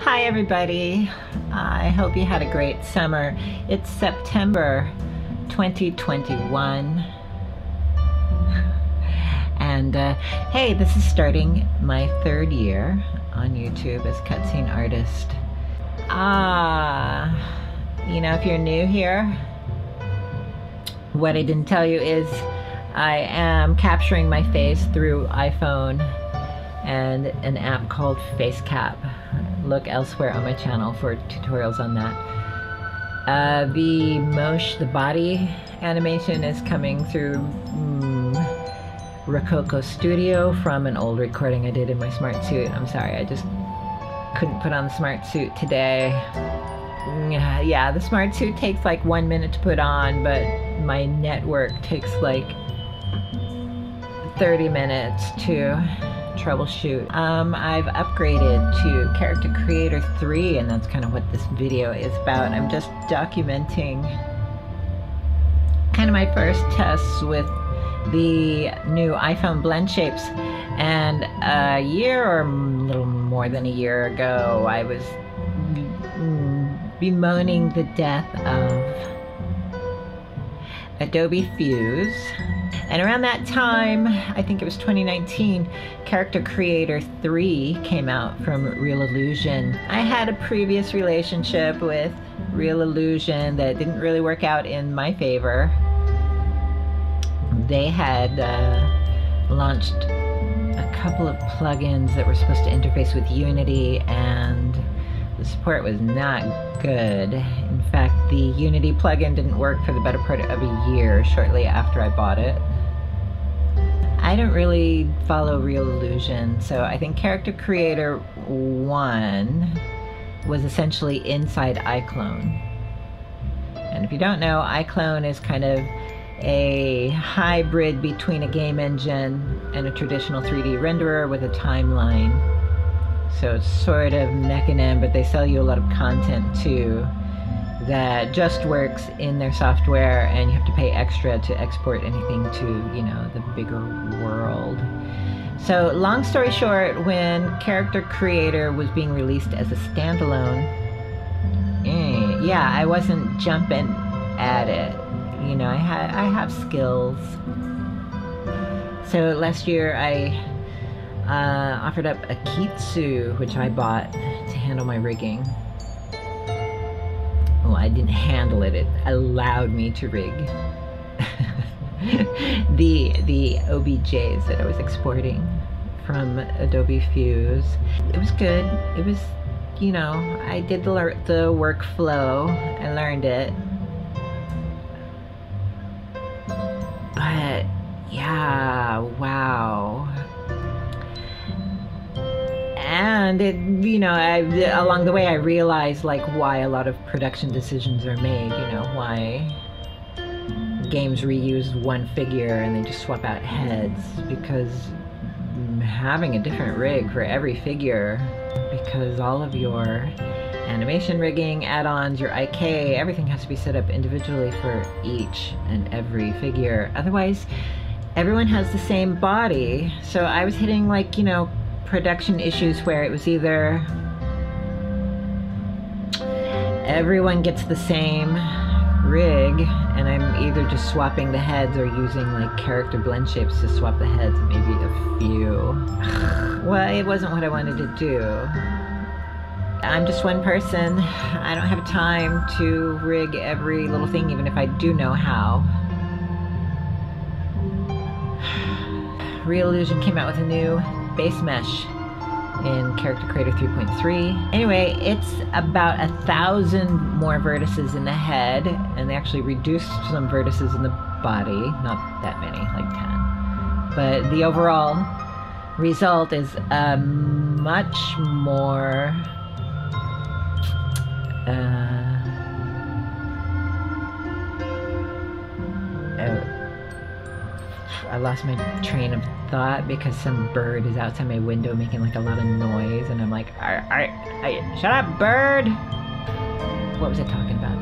Hi everybody, I hope you had a great summer. It's September 2021 and hey, this is starting my third year on YouTube as cutscene artist. You know, if you're new here, what I didn't tell you is I am capturing my face through iPhone and an app called FaceCap. Look elsewhere on my channel for tutorials on that. The body animation is coming through Rococo Studio from an old recording I did in my smart suit. I'm sorry, I just couldn't put on the smart suit today. Yeah, the smart suit takes like 1 minute to put on, but my network takes like 30 minutes to troubleshoot. I've upgraded to Character Creator 3, and that's kind of what this video is about. I'm just documenting kind of my first tests with the new iPhone blend shapes. And a year or a little more than a year ago, I was bemoaning the death of Adobe Fuse. And around that time, I think it was 2019, Character Creator 3 came out from Reallusion. I had a previous relationship with Reallusion that didn't really work out in my favor. They had launched a couple of plugins that were supposed to interface with Unity, and the support was not good. In fact, the Unity plugin didn't work for the better part of a year shortly after I bought it. I don't really follow Reallusion, so I think Character Creator 1 was essentially inside iClone. And if you don't know, iClone is kind of a hybrid between a game engine and a traditional 3D renderer with a timeline. So it's sort of neck and end, but they sell you a lot of content too that just works in their software, and you have to pay extra to export anything to, you know, the bigger world. So long story short, when Character Creator was being released as a standalone, yeah, I wasn't jumping at it. You know, I have skills. So last year I offered up a Kitsu, which I bought to handle my rigging. Well, I didn't handle it, it allowed me to rig the OBJs that I was exporting from Adobe Fuse. It was good. It was, you know, I did the workflow, I learned it. But yeah, wow. And it, you know, along the way I realized like why a lot of production decisions are made, you know, why games reuse one figure and they just swap out heads, because having a different rig for every figure, because all of your animation rigging, add-ons, your IK, everything has to be set up individually for each and every figure. Otherwise, everyone has the same body. So I was hitting like, you know, production issues where it was either everyone gets the same rig and I'm either just swapping the heads or using like character blend shapes to swap the heads, maybe a few. Well, it wasn't what I wanted to do. I'm just one person. I don't have time to rig every little thing, even if I do know how. Reallusion came out with a new base mesh in Character Creator 3.3. Anyway, it's about 1,000 more vertices in the head, and they actually reduced some vertices in the body. Not that many, like 10. But the overall result is much more I lost my train of thought because some bird is outside my window making like a lot of noise, and I'm like, shut up, bird! What was I talking about?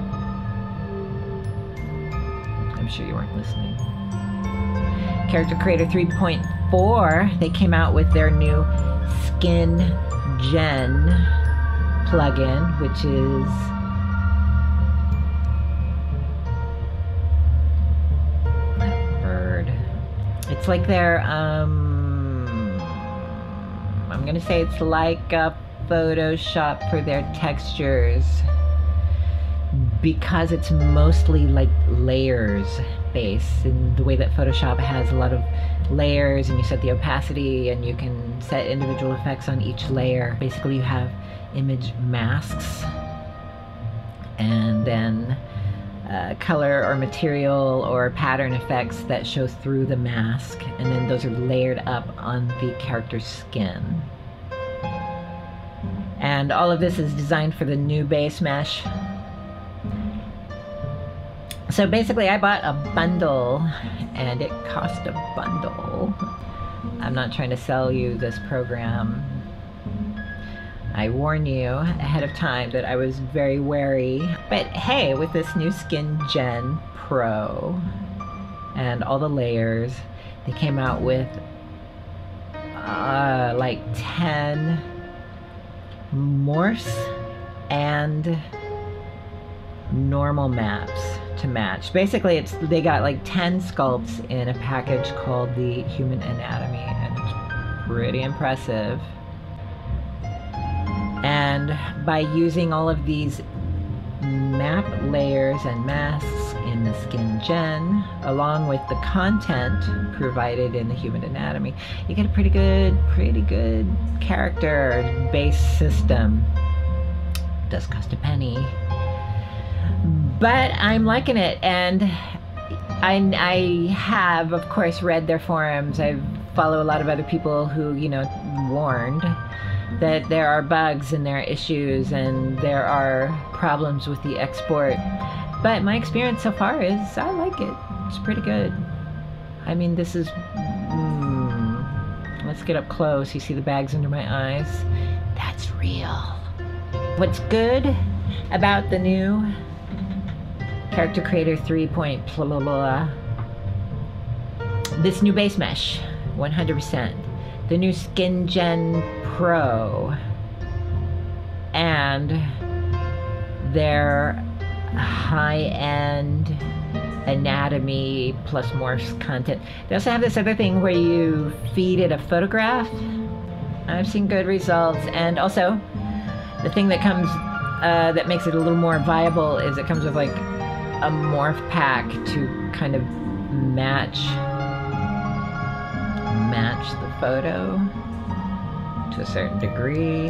I'm sure you weren't listening. Character Creator 3.4, they came out with their new Skin Gen plugin, which is that bird. It's like their I'm gonna say it's like a Photoshop for their textures, because it's mostly like layers based, in the way that Photoshop has a lot of layers, and you set the opacity and you can set individual effects on each layer. Basically you have image masks, and then color or material or pattern effects that show through the mask, and then those are layered up on the character's skin. And all of this is designed for the new base mesh. So basically I bought a bundle, and it cost a bundle. I'm not trying to sell you this program. I warn you ahead of time that I was very wary. But hey, with this new Skin Gen Pro and all the layers, they came out with like 10 morphs and normal maps to match. Basically they got like 10 sculpts in a package called the Human Anatomy, and it's pretty impressive. And by using all of these map layers and masks in the Skin Gen, along with the content provided in the Human Anatomy, you get a pretty good character base system. It does cost a penny, but I'm liking it, and I have, of course, read their forums. I follow a lot of other people who, you know, warned that there are bugs and there are issues and there are problems with the export. But my experience so far is I like it. It's pretty good. I mean, this is... let's get up close. You see the bags under my eyes? That's real. What's good about the new Character Creator 3. Blah, blah, blah, this new base mesh, 100%. The new Skin Gen Pro, and their high-end anatomy plus morphs content. They also have this other thing where you feed it a photograph. I've seen good results, and also the thing that comes that makes it a little more viable is it comes with like a morph pack to kind of match the photo to a certain degree.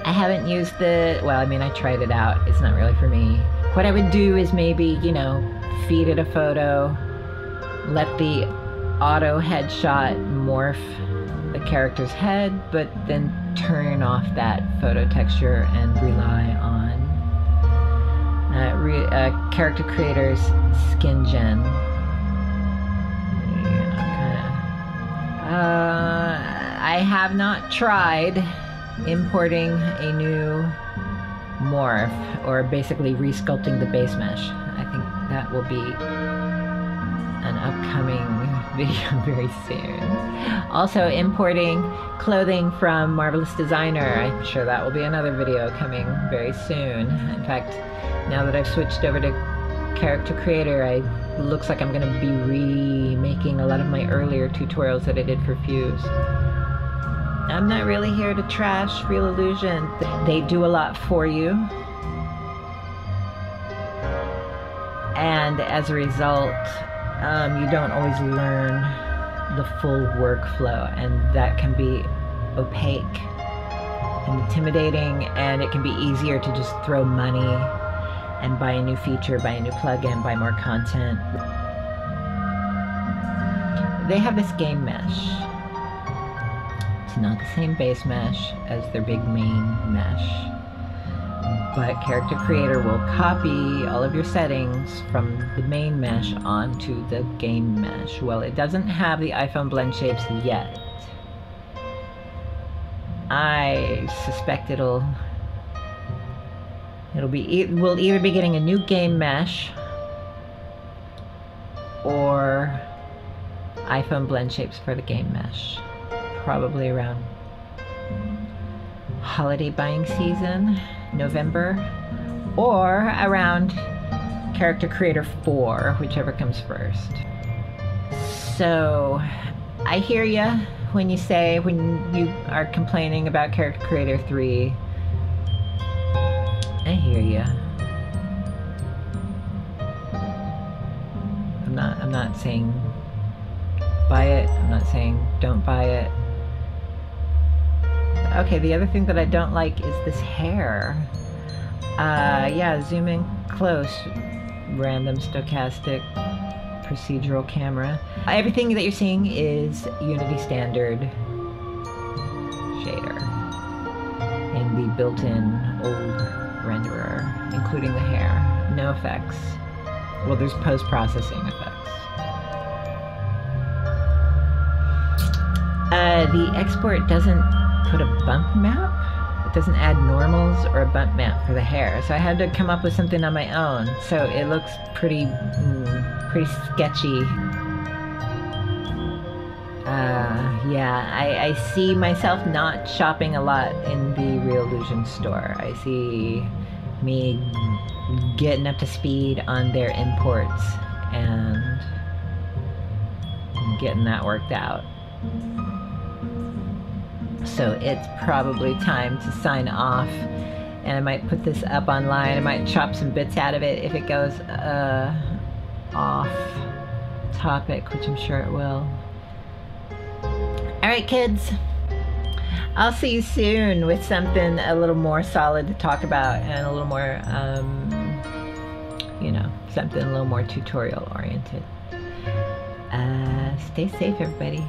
I haven't used the, well, I mean, I tried it out. It's not really for me. What I would do is maybe, you know, feed it a photo, let the auto headshot morph the character's head, but then turn off that photo texture and rely on Character Creator's Skin Gen. I have not tried importing a new morph, or basically resculpting the base mesh. I think that will be an upcoming video very soon. Also importing clothing from Marvelous Designer. I'm sure that will be another video coming very soon. In fact, now that I've switched over to Character Creator, it looks like I'm going to be remaking a lot of my earlier tutorials that I did for Fuse. I'm not really here to trash Reallusion. They do a lot for you, and as a result, you don't always learn the full workflow, and that can be opaque and intimidating, and it can be easier to just throw money and buy a new feature, buy a new plugin, buy more content. They have this game mesh. It's not the same base mesh as their big main mesh, but Character Creator will copy all of your settings from the main mesh onto the game mesh. Well, it doesn't have the iPhone blend shapes yet. I suspect we'll either be getting a new game mesh or iPhone blend shapes for the game mesh. Probably around holiday buying season, November, or around Character Creator 4, whichever comes first. So I hear you when you say, when you are complaining about Character Creator 3. I hear you. I'm not saying buy it. I'm not saying don't buy it. Okay, the other thing that I don't like is this hair. Yeah, zoom in close. Random stochastic procedural camera. Everything that you're seeing is Unity standard shader in the built-in old renderer, including the hair. No effects. Well, there's post-processing effects. The export doesn't put a bump map. It doesn't add normals or a bump map for the hair. So I had to come up with something on my own. So it looks pretty sketchy. Yeah, I see myself not shopping a lot in the Reallusion store. I see me getting up to speed on their imports and getting that worked out. So it's probably time to sign off, and I might put this up online. I might chop some bits out of it if it goes off topic, which I'm sure it will. Alright kids, I'll see you soon with something a little more solid to talk about and a little more, you know, something a little more tutorial oriented. Stay safe everybody.